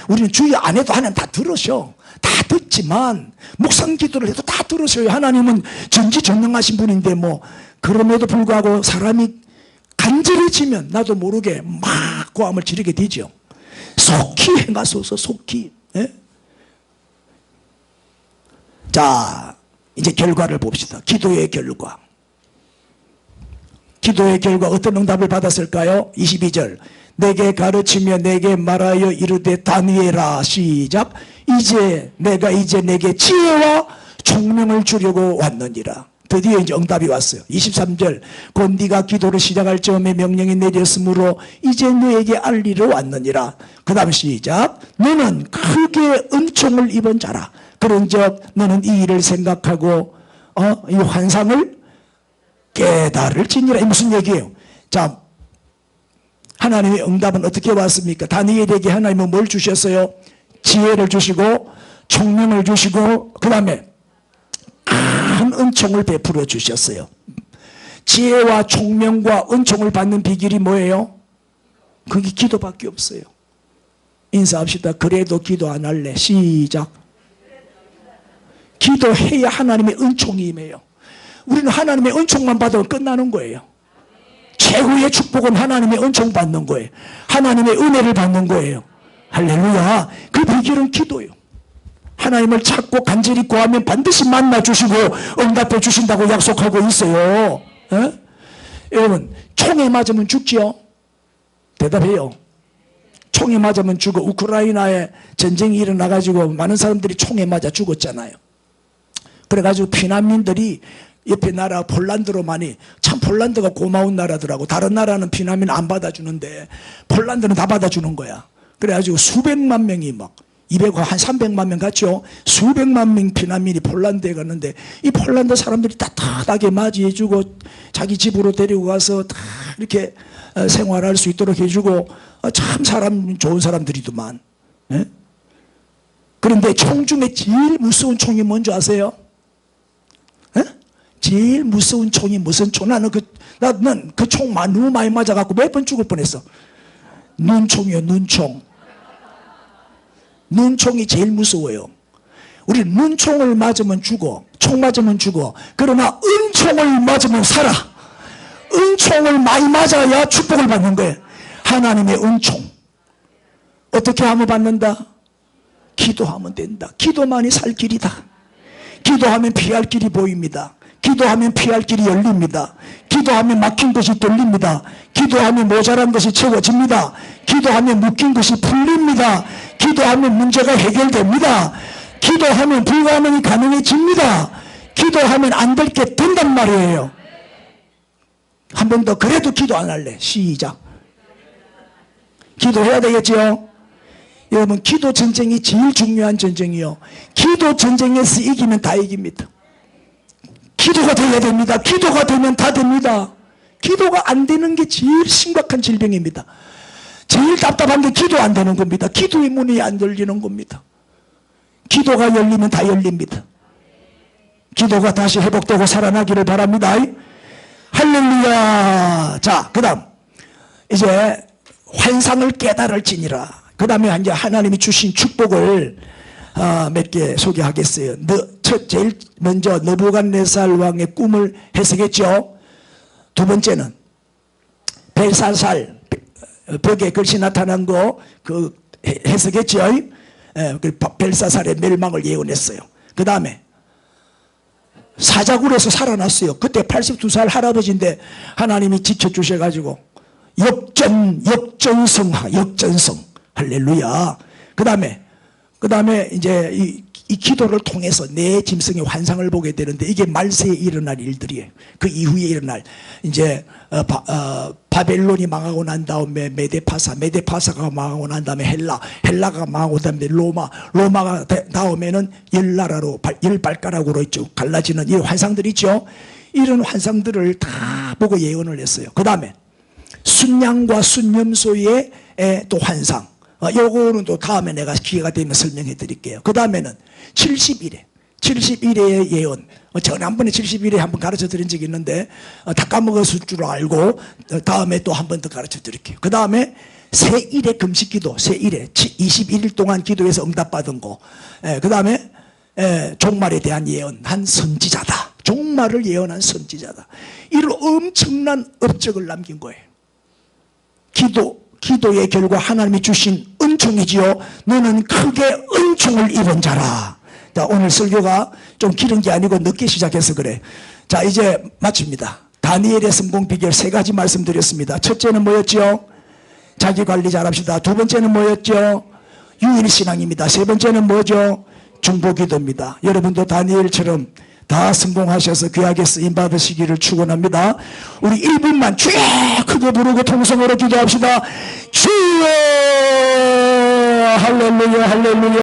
우리는 주여 안 해도 하나님 다 들으셔. 다 듣지만 묵상 기도를 해도 다 들으셔요. 하나님은 전지전능하신 분인데 뭐 그럼에도 불구하고 사람이 간절해지면 나도 모르게 막 고함을 지르게 되죠. 속히 행하소서. 속히. 예? 자, 이제 결과를 봅시다. 기도의 결과. 기도의 결과 어떤 응답을 받았을까요? 22절. 내게 가르치며 내게 말하여 이르되 다니엘아. 시작. 내가 이제 내게 지혜와 총명을 주려고 왔느니라. 드디어 이제 응답이 왔어요. 23절. 곧 네가 기도를 시작할 즈음에 명령이 내렸으므로 이제 너에게 알리러 왔느니라. 그 다음 시작. 너는 크게 은총을 입은 자라. 그런즉 너는 이 일을 생각하고 이 환상을 깨달을지니라. 이 무슨 얘기예요? 자, 하나님의 응답은 어떻게 왔습니까? 다니엘에게 하나님은 뭘 주셨어요? 지혜를 주시고 총명을 주시고 그 다음에 큰 은총을 베풀어 주셨어요. 지혜와 총명과 은총을 받는 비결이 뭐예요? 그게 기도밖에 없어요. 인사합시다. 그래도 기도 안 할래. 시작. 기도해야 하나님의 은총이 임해요. 우리는 하나님의 은총만 받으면 끝나는 거예요. 최고의 축복은 하나님의 은총 받는 거예요. 하나님의 은혜를 받는 거예요. 할렐루야. 그 비결은 기도예요. 하나님을 찾고 간절히 구하면 반드시 만나주시고 응답해 주신다고 약속하고 있어요. 에? 여러분, 총에 맞으면 죽지요? 대답해요. 총에 맞으면 죽어. 우크라이나에 전쟁이 일어나가지고 많은 사람들이 총에 맞아 죽었잖아요. 그래가지고 피난민들이 옆에 나라 폴란드로 많이, 참 폴란드가 고마운 나라더라고. 다른 나라는 피난민 안 받아주는데 폴란드는 다 받아주는 거야. 그래가지고 수백만 명이 막 200, 한 300만 명 갔죠. 수백만 명 피난민이 폴란드에 갔는데 이 폴란드 사람들이 따뜻하게 맞이해주고 자기 집으로 데리고 가서 다 이렇게 생활할 수 있도록 해주고 참 사람 좋은 사람들이더만. 예? 그런데 총 중에 제일 무서운 총이 뭔지 아세요? 예? 제일 무서운 총이 무슨 총? 나는 그 총 너무 많이 맞아갖고 몇 번 죽을 뻔했어. 눈총이요, 눈총. 눈총이 제일 무서워요. 우리 눈총을 맞으면 죽어. 총 맞으면 죽어. 그러나 은총을 맞으면 살아. 은총을 많이 맞아야 축복을 받는 거예요. 하나님의 은총. 어떻게 하면 받는다? 기도하면 된다. 기도만이 살 길이다. 기도하면 피할 길이 보입니다. 기도하면 피할 길이 열립니다. 기도하면 막힌 것이 뚫립니다. 기도하면 모자란 것이 채워집니다. 기도하면 묶인 것이 풀립니다. 기도하면 문제가 해결됩니다. 기도하면 불가능이 가능해집니다. 기도하면 안 될 게 된단 말이에요. 한 번 더. 그래도 기도 안 할래. 시작. 기도해야 되겠죠? 여러분, 기도 전쟁이 제일 중요한 전쟁이요. 기도 전쟁에서 이기면 다 이깁니다. 기도가 돼야 됩니다. 기도가 되면 다 됩니다. 기도가 안 되는 게 제일 심각한 질병입니다. 제일 답답한 게 기도 안 되는 겁니다. 기도의 문이 안 열리는 겁니다. 기도가 열리면 다 열립니다. 기도가 다시 회복되고 살아나기를 바랍니다. 할렐루야. 자, 그 다음 이제 환상을 깨달을지니라. 그 다음에 이제 하나님이 주신 축복을 몇 개 소개하겠어요. 제일 먼저 느부갓네살 왕의 꿈을 해석했죠. 두 번째는 벨사살 벽에 글씨 나타난 거 그 해석했죠. 벨사살의 멸망을 예언했어요. 그 다음에 사자굴에서 살아났어요. 그때 82살 할아버지인데 하나님이 지켜주셔가지고 역전성 할렐루야. 그 다음에 이제 이 기도를 통해서 내 짐승의 환상을 보게 되는데 이게 말세에 일어날 일들이에요. 그 이후에 일어날 이제 바벨론이 망하고 난 다음에 메데파사가 망하고 난 다음에 헬라가 망하고 난 다음에 로마가 다음에는 열 나라로 열 발가락으로 있죠. 갈라지는 이 환상들이 있죠. 이런 환상들을 다 보고 예언을 했어요. 그 다음에 순양과 순염소의 또 환상, 요거는 또 다음에 내가 기회가 되면 설명해 드릴게요. 그 다음에는 70일의 예언. 지난번에 70일에 한번 가르쳐 드린 적이 있는데 다 까먹었을 줄 알고 다음에 또 한 번 더 가르쳐 드릴게요. 그 다음에 세일의 금식 기도, 세일에 21일 동안 기도해서 응답받은 거. 그 다음에 종말에 대한 예언한 선지자다. 종말을 예언한 선지자다. 이런 엄청난 업적을 남긴 거예요. 기도의 결과 하나님이 주신 은총이지요. 너는 크게 은총을 입은 자라. 자, 오늘 설교가 좀 길은 게 아니고 늦게 시작해서 그래. 자, 이제 마칩니다. 다니엘의 성공 비결 3가지 말씀드렸습니다. 첫째는 뭐였죠? 자기관리 잘합시다. 두 번째는 뭐였죠? 유일신앙입니다. 세 번째는 뭐죠? 중보기도입니다. 여러분도 다니엘처럼 다 성공하셔서 귀하게 쓰임받으시기를 축원합니다. 우리 1분만 주여 크게 부르고 통성으로 기도합시다. 주여 할렐루야 할렐루야.